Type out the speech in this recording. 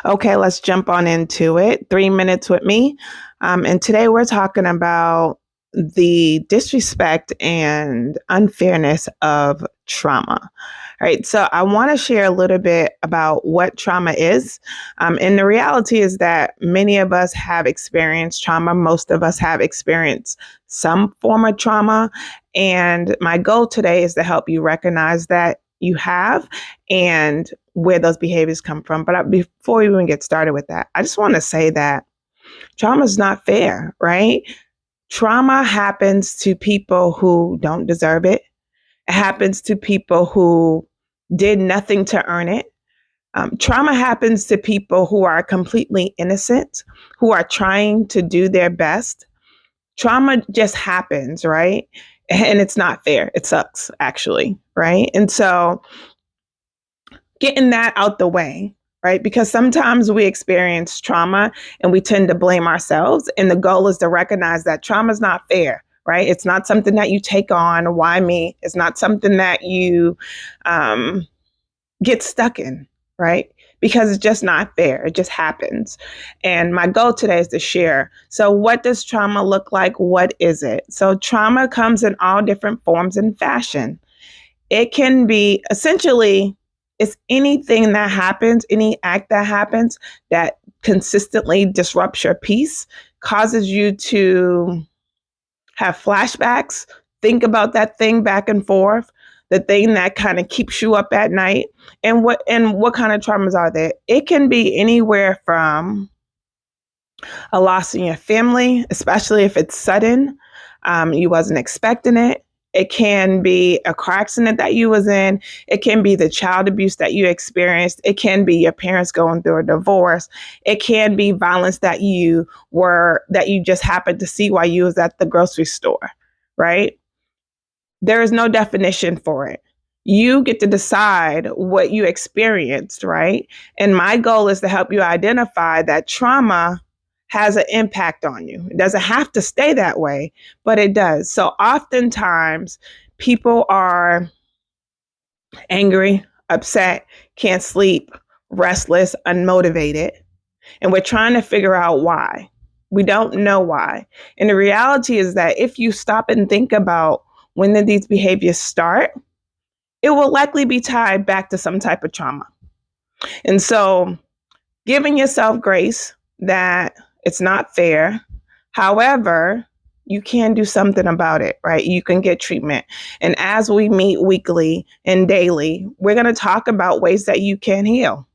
Okay, let's jump on into it. 3 minutes with me. And today we're talking about the disrespect and unfairness of trauma. All right, so I want to share a little bit about what trauma is. And the reality is that many of us have experienced trauma. Most of us have experienced some form of trauma. And my goal today is to help you recognize that you have and where those behaviors come from. But before we even get started with that, I just want to say that trauma is not fair, right? Trauma happens to people who don't deserve it. It happens to people who did nothing to earn it. Trauma happens to people who are completely innocent, who are trying to do their best. Trauma just happens, right? And it's not fair. It sucks, actually, right? And so getting that out the way, right? Because sometimes we experience trauma and we tend to blame ourselves. And the goal is to recognize that trauma is not fair, right? It's not something that you take on. Why me? It's not something that you get stuck in, right? Because it's just not fair. It just happens. And my goal today is to share. So, what does trauma look like? What is it? So, trauma comes in all different forms and fashion. It can be essentially it's anything that happens, any act that happens that consistently disrupts your peace, causes you to have flashbacks, think about that thing back and forth, the thing that kind of keeps you up at night. And what kind of traumas are there? It can be anywhere from a loss in your family, especially if it's sudden, you wasn't expecting it. It can be a car accident that you was in. It can be the child abuse that you experienced. It can be your parents going through a divorce. It can be violence that you just happened to see while you was at the grocery store, right? There is no definition for it. You get to decide what you experienced, right? And my goal is to help you identify that trauma has an impact on you. It doesn't have to stay that way, but it does. So oftentimes people are angry, upset, can't sleep, restless, unmotivated, and we're trying to figure out why. We don't know why. And the reality is that if you stop and think about when did these behaviors start, it will likely be tied back to some type of trauma. And so giving yourself grace that it's not fair. However, you can do something about it, right? You can get treatment. And as we meet weekly and daily, we're going to talk about ways that you can heal.